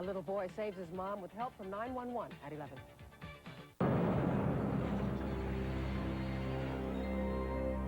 A little boy saves his mom with help from 911 at 11.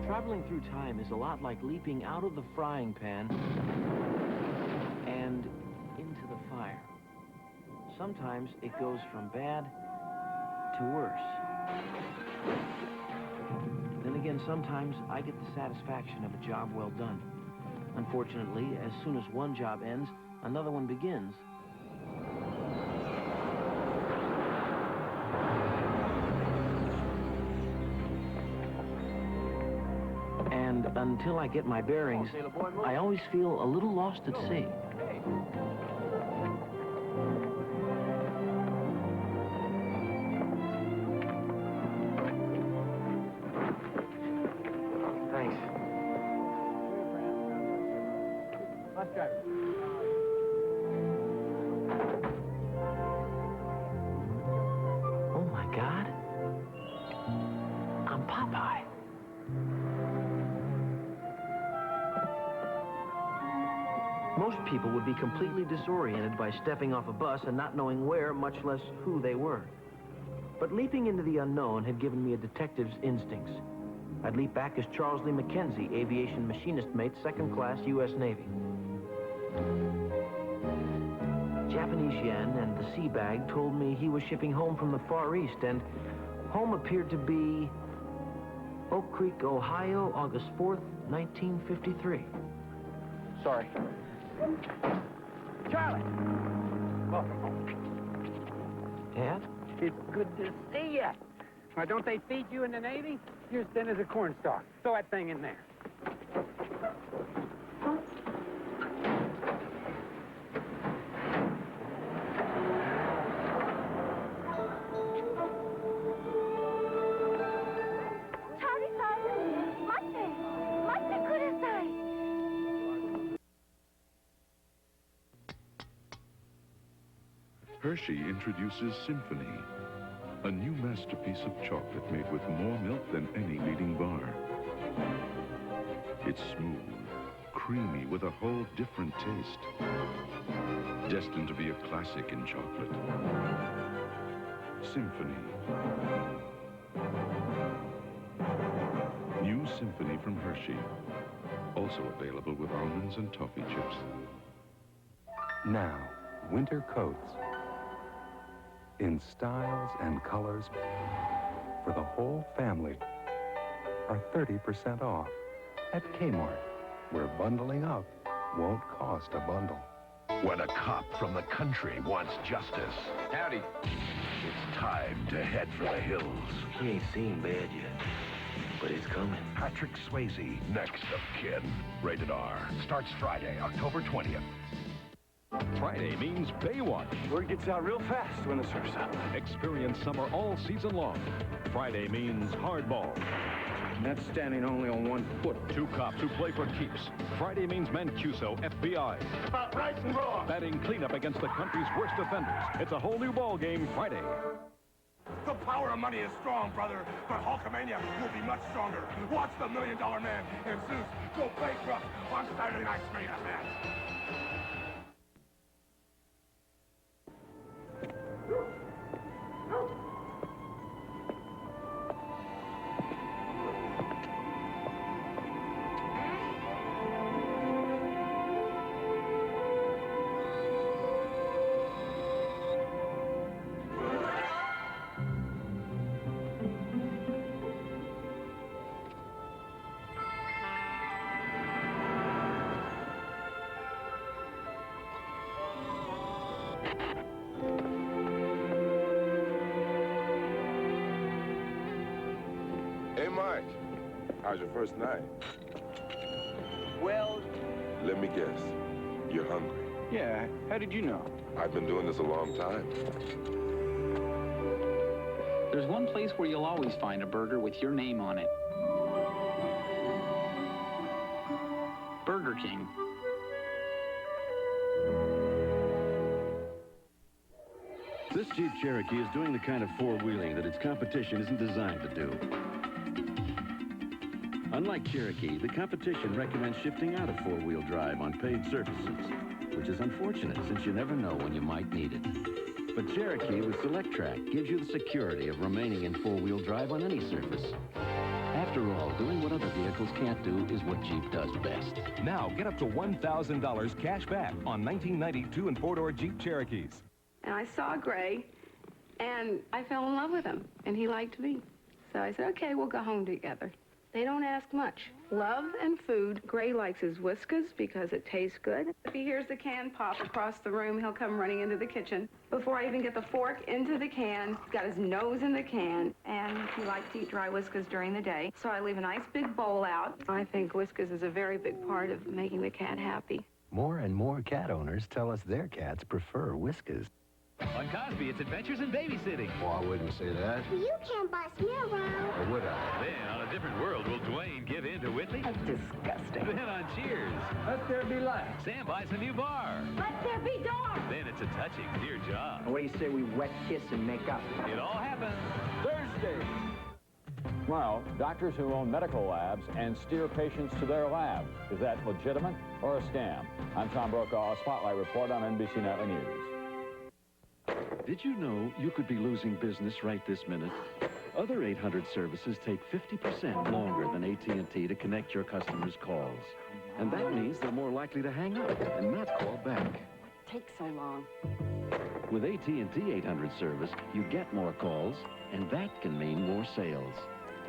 Traveling through time is a lot like leaping out of the frying pan and into the fire. Sometimes it goes from bad to worse. Then again, sometimes I get the satisfaction of a job well done. Unfortunately, as soon as one job ends, another one begins. And until I get my bearings, I always feel a little lost at sea. Thanks. Let's drive. Oh my God. I'm Popeye. Most people would be completely disoriented by stepping off a bus and not knowing where, much less who they were. But leaping into the unknown had given me a detective's instincts. I'd leap back as Charles Lee Mackenzie, aviation machinist mate, 2nd class, U.S. Navy. Japanese yen and the sea bag told me he was shipping home from the Far East, and home appeared to be Oak Creek, Ohio, August 4th, 1953. Sorry. Charlie! Welcome home. Dad? It's good to see you. Why, don't they feed you in the Navy? You're as thin as a cornstalk. Throw that thing in there. Hershey introduces Symphony, a new masterpiece of chocolate made with more milk than any leading bar. It's smooth, creamy, with a whole different taste. Destined to be a classic in chocolate. Symphony. New Symphony from Hershey. Also available with almonds and toffee chips. Now, winter coats. In styles and colors for the whole family are 30% off at Kmart, where bundling up won't cost a bundle. When a cop from the country wants justice. Howdy. It's time to head for the hills. He ain't seen bad yet, but he's coming. Patrick Swayze, next of kin. Rated R. Starts Friday, October 20th. Friday means Baywatch. Word gets out real fast when the surf's up. Experience summer all season long. Friday means hardball. And that's standing only on one foot. 2 cops who play for keeps. Friday means Mancuso, FBI. About right and wrong. Batting cleanup against the country's worst offenders. It's a whole new ball game Friday. The power of money is strong, brother, but Hulkamania will be much stronger. Watch the $1 Million Man and Zeus go bankrupt on Saturday night's main event. Hey, Mike, how's your first night? Well, Let me guess, you're hungry. yeah, how did you know? I've been doing this a long time. There's one place where you'll always find a burger with your name on it. Burger King. This Jeep Cherokee is doing the kind of four-wheeling that its competition isn't designed to do. Unlike Cherokee, the competition recommends shifting out of four-wheel drive on paved surfaces. which is unfortunate since you never know when you might need it. But Cherokee with Select Track gives you the security of remaining in four-wheel drive on any surface. After all, doing what other vehicles can't do is what Jeep does best. Now, get up to $1,000 cash back on 1992 and four-door Jeep Cherokees. And I saw Gray, and I fell in love with him, and he liked me. So I said, okay, we'll go home together. They don't ask much. Love and food. Gray likes his Whiskas because it tastes good. If he hears the can pop across the room, he'll come running into the kitchen. Before I even get the fork into the can, he's got his nose in the can, and he likes to eat dry Whiskas during the day. So I leave a nice big bowl out. I think Whiskas is a very big part of making the cat happy. More and more cat owners tell us their cats prefer Whiskas. On Cosby, it's adventures in babysitting. Well, I wouldn't say that. You can't boss me around. Or would I? Then, on A Different World, will Dwayne give in to Whitley? That's disgusting. Then on Cheers, Let there be light. Sam buys a new bar. Let there be dark. Then it's a touching Dear John. What do you say we wet kiss and make up? It all happens Thursday. Tomorrow, doctors who own medical labs and steer patients to their lab. Is that legitimate or a scam? I'm Tom Brokaw, a Spotlight Report on NBC Nightly News. Did you know you could be losing business right this minute? Other 800 services take 50% longer than AT&T to connect your customers' calls. And that means they're more likely to hang up and not call back. Takes so long. With AT&T 800 service, you get more calls, and that can mean more sales.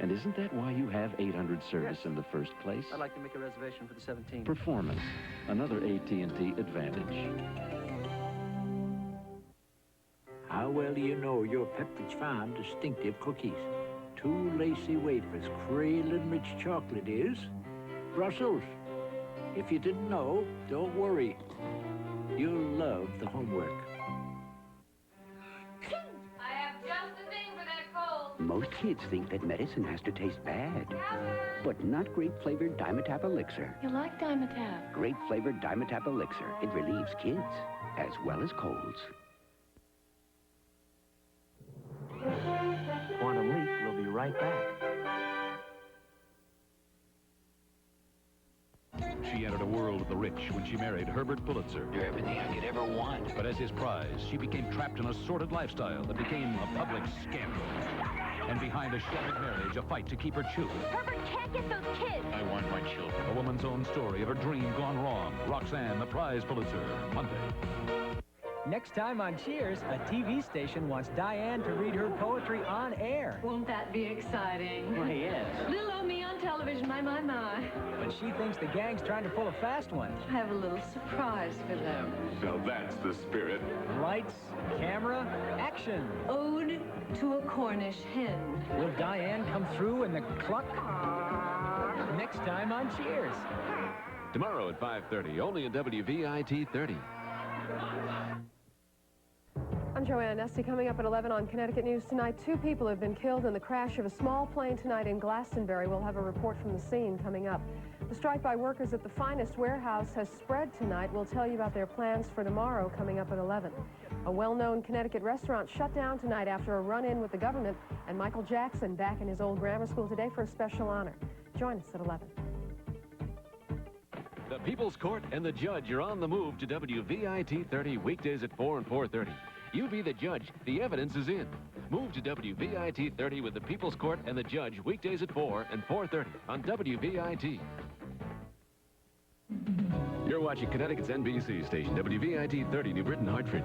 And isn't that why you have 800 service in the first place? I'd like to make a reservation for the 17th. Performance, another AT&T advantage. How well do you know your Pepperidge Farm distinctive cookies? 2 lacy wafers, cradling rich chocolate is Brussels. If you didn't know, don't worry. You'll love the homework. I have just the thing for that cold. Most kids think that medicine has to taste bad, but not grape-flavored Dimetapp Elixir. You like Dimetapp? Grape-flavored Dimetapp Elixir. It relieves kids as well as colds. Quantum Leap will be right back. She entered a world of the rich when she married Herbert Pulitzer. You're everything I could ever want. But as his prize, she became trapped in a sordid lifestyle that became a public scandal. And behind a shattered marriage, a fight to keep her children. Herbert can't get those kids. I want my children. A woman's own story of her dream gone wrong. Roxanne, the prize Pulitzer, Monday. Next time on Cheers, a TV station wants Diane to read her poetry on air. Won't that be exciting? Well, yes. Little old me on television, my. But she thinks the gang's trying to pull a fast one. I have a little surprise for them. Now that's the spirit. Lights, camera, action. Ode to a Cornish hen. Will Diane come through in the cluck? Next time on Cheers. Tomorrow at 5:30, only in WVIT 30. I'm Joanne Nesty. Coming up at 11 on Connecticut News tonight, 2 people have been killed in the crash of a small plane tonight in Glastonbury. We'll have a report from the scene coming up. The strike by workers at the Finest warehouse has spread tonight. We'll tell you about their plans for tomorrow coming up at 11. A well-known Connecticut restaurant shut down tonight after a run-in with the government, and Michael Jackson back in his old grammar school today for a special honor. Join us at 11. The People's Court and the Judge are on the move to WVIT 30 weekdays at 4 and 4:30. You be the judge. The evidence is in. Move to WVIT 30 with the People's Court and the Judge weekdays at 4 and 4:30 on WVIT. You're watching Connecticut's NBC station, WVIT 30, New Britain, Hartford.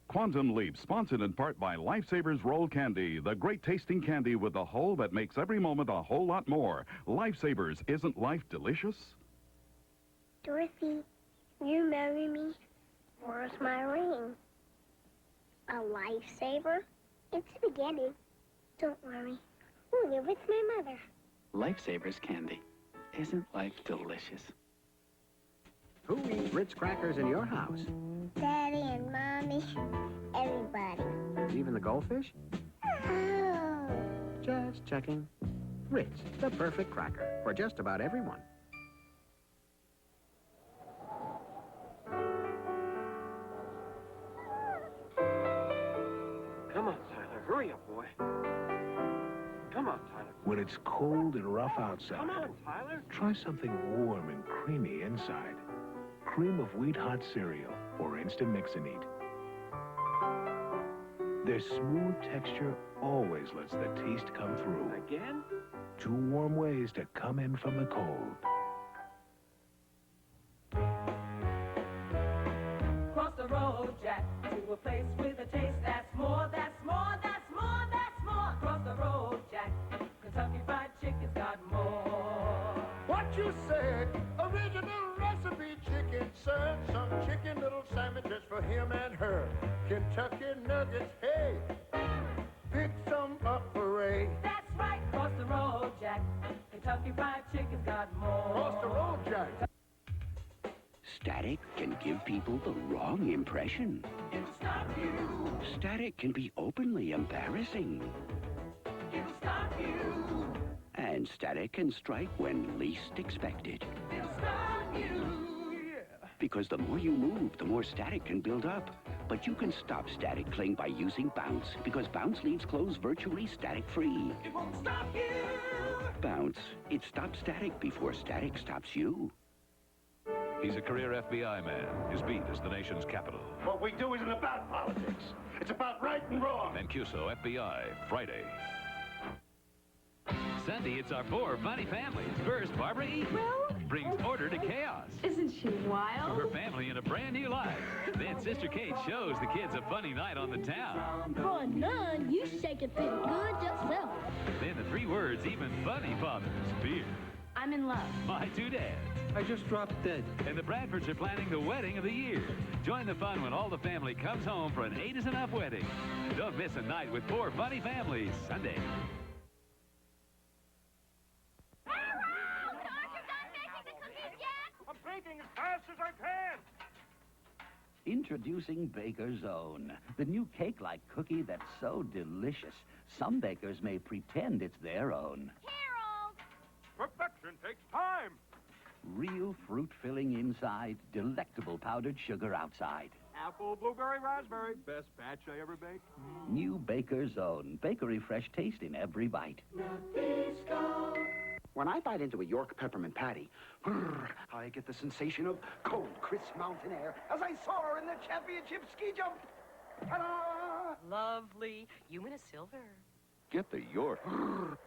Quantum Leap, sponsored in part by Lifesavers Roll Candy, the great tasting candy with the hole that makes every moment a whole lot more. Lifesavers, isn't life delicious? Dorothy, you marry me? Where's my ring? A lifesaver? It's the beginning. Don't worry. We'll live with my mother. Lifesavers candy. Isn't life delicious? Who eats Ritz crackers in your house? Daddy and Mommy. Everybody. Even the goldfish? Oh. Just checking. Ritz, the perfect cracker for just about everyone. Come on, Tyler. Hurry up, boy. Come on, Tyler. When it's cold and rough outside, Come on, Tyler. try something warm and creamy inside. Cream of wheat hot cereal or Instant Mix and Eat. Their smooth texture always lets the taste come through. Again? 2 warm ways to come in from the cold. Cross the road, Jack, to a place with a taste that's more, that's more, that's more, that's more. Cross the road, Jack, Kentucky Fried Chicken's got more. What you said? Original recipe chicken, sir. Some chicken little sandwiches for him and her. Kentucky nuggets, hey. Pick some up for Ray. That's right, cross the road, Jack, Kentucky Fried Chicken's got more. Cross the road, Jack. Static can give people the wrong impression. It'll stop you. Static can be openly embarrassing. It'll stop you. And static can strike when least expected. It'll stop you. Because the more you move, the more static can build up. But you can stop static cling by using Bounce, because Bounce leaves clothes virtually static-free. It won't stop you. Bounce, it stops static before static stops you. He's a career FBI man. His beat is the nation's capital. What we do isn't about politics. It's about right and wrong. Mancuso, FBI, Friday. Sunday, it's our 4 funny families. First, Barbara Eaton brings order to chaos. Isn't she wild? Her family in a brand new life. Then Sister Kate shows the kids a funny night on the town. For none, you shake it pretty good yourself. Then the 3 words, even funny fathers, beer. I'm in love. My 2 dads. I just dropped dead. And the Bradfords are planning the wedding of the year. Join the fun when all the family comes home for an 8 is enough wedding. Don't miss a night with 4 funny families, Sunday. I'm baking as fast as I can. Introducing Baker's Own, the new cake-like cookie that's so delicious. Some bakers may pretend it's their own. Perfection takes time. Real fruit filling inside, delectable powdered sugar outside. Apple, blueberry, raspberry. Best batch I ever baked. New Baker's Own, bakery fresh taste in every bite. When I bite into a York peppermint patty, I get the sensation of cold, crisp mountain air as I soar in the championship ski jump. Ta-da! Lovely. You win a silver. Get the York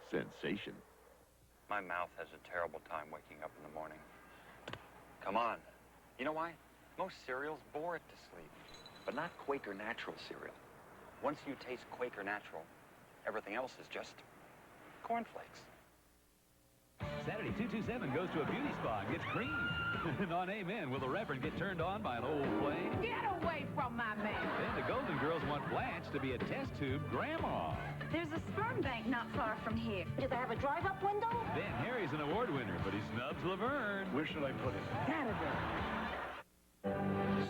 sensation. My mouth has a terrible time waking up in the morning. Come on. You know why? Most cereals bore it to sleep, but not Quaker Natural cereal. Once you taste Quaker Natural, everything else is just cornflakes. Saturday, 227 goes to a beauty spa and gets creamed. And on Amen, will the Reverend get turned on by an old flame? Get away from my man. Then the Golden Girls want Blanche to be a test tube grandma. There's a sperm bank not far from here. Do they have a drive-up window? Then Harry's an award winner, but he snubs Laverne. Where should I put it?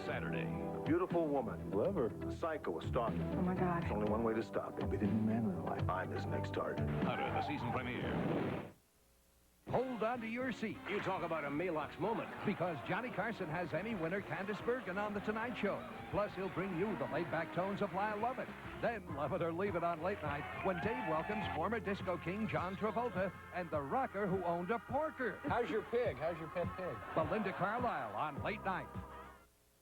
Saturday. A beautiful woman. Whoever, a psycho, a stalker. Oh, my God. There's only one way to stop it. Be the new man in her life. I'm his next target. Hunter, the season premiere. Hold on to your seat. You talk about a Maalox moment. Because Johnny Carson has Emmy winner Candice Bergen on The Tonight Show. Plus, he'll bring you the laid-back tones of Lyle Lovett. Then, Love It or Leave It on Late Night, when Dave welcomes former disco king John Travolta and the rocker who owned a porker. How's your pig? How's your pet pig? Belinda Carlisle on Late Night.